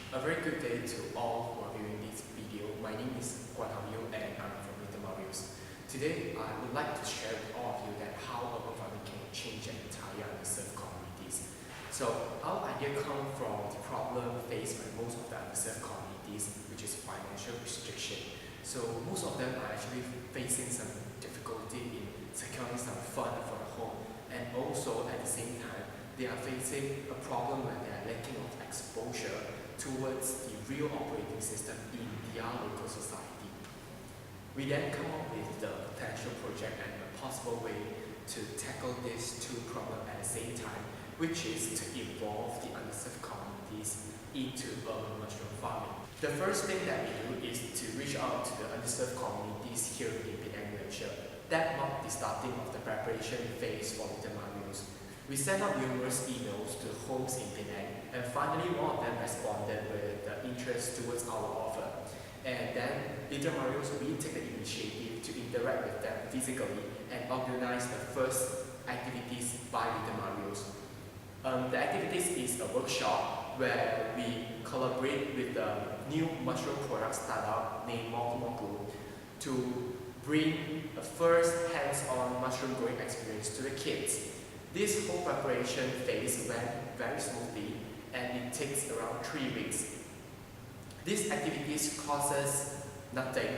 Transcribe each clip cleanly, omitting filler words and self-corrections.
A very good day to all who are viewing this video. My name is Guan Hao and I'm from Little Marios. Today, I would like to share with all of you that how urban farming can change an entire underserved communities. So our idea comes from the problem faced by most of the underserved communities, which is financial restriction. So most of them are actually facing some difficulty in securing some fund for the home, and also at the same time, they are facing a problem where they are lacking of exposure towards the real operating system in their local society. We then come up with the potential project and a possible way to tackle these two problems at the same time, which is to involve the underserved communities into urban mushroom farming. The first thing that we do is to reach out to the underserved communities here in Penang, Malaysia. That marked the starting of the preparation phase for Little Marios. We sent out numerous emails to homes in Penang, and finally one of them responded with the interest towards our offer. And then Little Marios, we take the initiative to interact with them physically and organize the first activities by Little Marios. The activities is a workshop where we collaborate with the new mushroom product startup named MaGIC to bring a first hands-on mushroom growing experience to the kids. This whole preparation phase went very smoothly and it takes around 3 weeks. These activities cost us nothing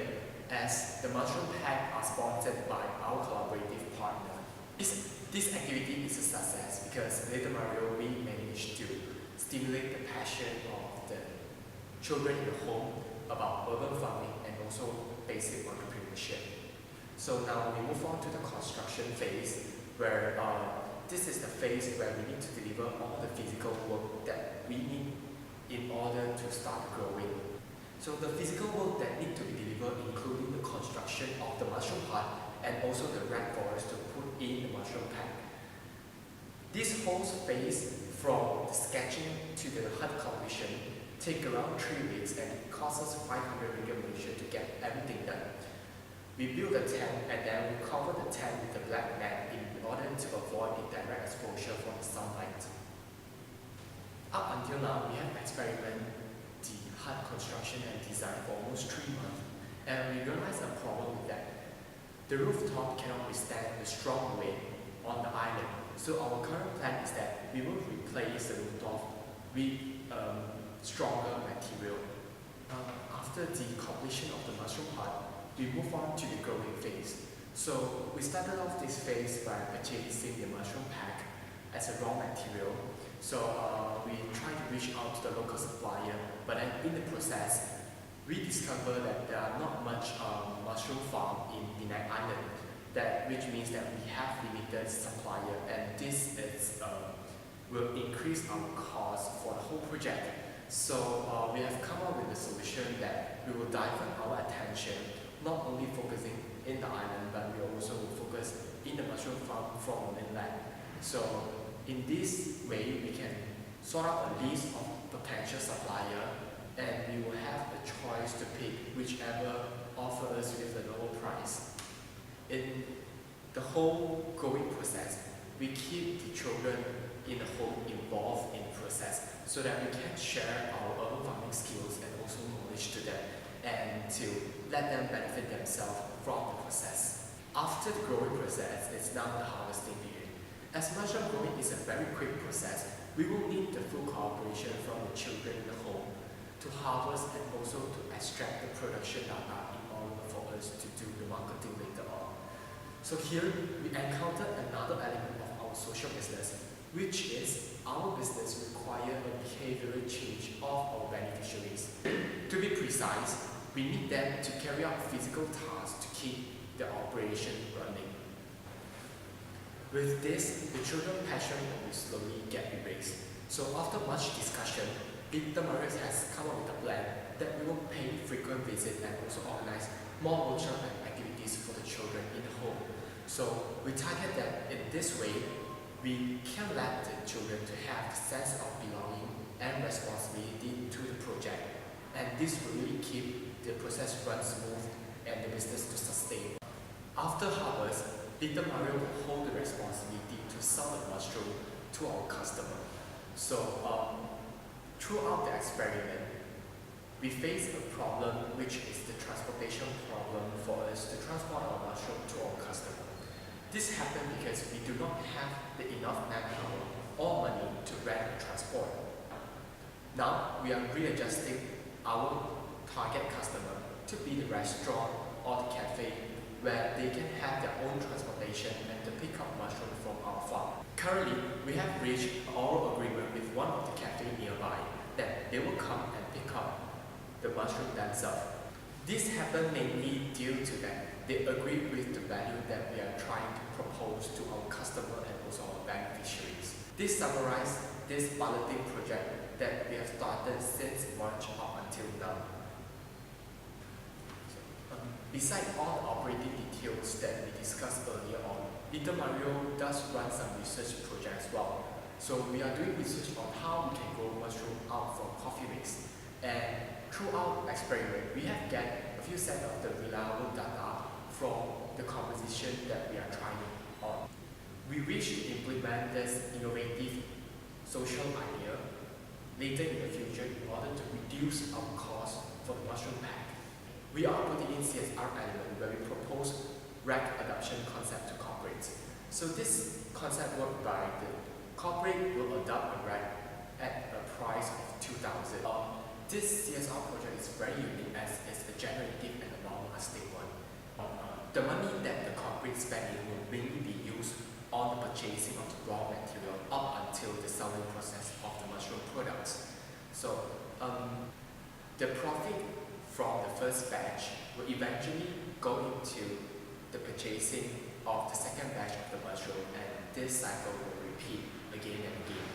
as the mushroom pack are sponsored by our collaborative partner. This activity is a success because Little Mario we managed to stimulate the passion of the children in the home about urban farming and also basic entrepreneurship. So now we move on to the construction phase where this is the phase where we need to deliver all the physical work that we need in order to start growing. So the physical work that need to be delivered including the construction of the mushroom hut and also the red forest to put in the mushroom pack. This whole phase from the sketching to the hut completion take around 3 weeks and it costs us 500 ringgit Malaysia to get everything done. We build the tent and then we cover the tent with a black mat in order to avoid indirect exposure from the sunlight. Up until now, we have experimented the hut construction and design for almost 3 months, and we realized a problem with that. The rooftop cannot withstand the strong wind on the island, so our current plan is that we will replace the rooftop with stronger material. After the completion of the mushroom hut, we move on to the growing phase. So we started off this phase by purchasing the mushroom pack as a raw material. So we try to reach out to the local supplier, but then in the process, we discovered that there are not much mushroom farm in Penang Island, which means that we have limited supplier, and this will increase our cost for the whole project. So we have come up with a solution that we will divert our attention, not only focusing in the island, but we also will focus in the mushroom farm from the mainland. So in this way, we can sort out a list of potential supplier, and we will have a choice to pick whichever offers us with the lower price. In the whole growing process, we keep the children in the home involved in the process so that we can share our urban farming skills and also knowledge to them, and to let them benefit themselves from the process. After the growing process, it's now the harvesting period. As mushroom growing is a very quick process, we will need the full cooperation from the children in the home to harvest and also to extract the production data in order for us to do the marketing later on. So here, we encountered another element of our social business, which is our business require a behavioral change of our beneficiaries. To be precise, we need them to carry out physical tasks to keep the operation running. With this, the children's passion will slowly get erased. So after much discussion, Little Marios has come up with a plan that we will pay frequent visits and also organize more workshops and activities for the children in the home. So we target that in this way, we can let the children to have a sense of belonging and responsibility to the project, and this will really keep the process run smooth and the business to sustain. After harvest, Little Mario will hold the responsibility to sell the mushroom to our customer. So Throughout the experiment, we face a problem, which is the transportation problem for us to transport our mushroom to our customer. This happened because we do not have the enough manpower or money to rent and transport. Now we are readjusting our target customer to be the restaurant or the cafe where they can have their own transportation and to pick up mushroom from our farm. Currently, we have reached an oral agreement with one of the cafe nearby that they will come and pick up the mushroom themselves. This happened mainly due to that they agreed with the value that we are trying to propose to our customer and also our beneficiaries. This summarizes this piloting project that we have started since March up until now. Besides all the operating details that we discussed earlier on, Little Mario does run some research projects as well. So we are doing research on how we can grow mushroom out from coffee mix. And throughout the experiment, we have get a few sets of the reliable data from the composition that we are trying on. We wish to implement this innovative social idea later in the future in order to reduce our cost for the mushroom pack. We are putting in CSR element where we propose rack adoption concept to corporates. So this concept work by the corporate will adopt a rack at a price of 2,000. This CSR project is very unique as it's a generative and a long-lasting one. The money that the corporate spending will mainly be used on the purchasing of the raw material up until the selling process of the mushroom products. So the profit from the first batch will eventually go into the purchasing of the second batch of the mushroom, and this cycle will repeat again and again.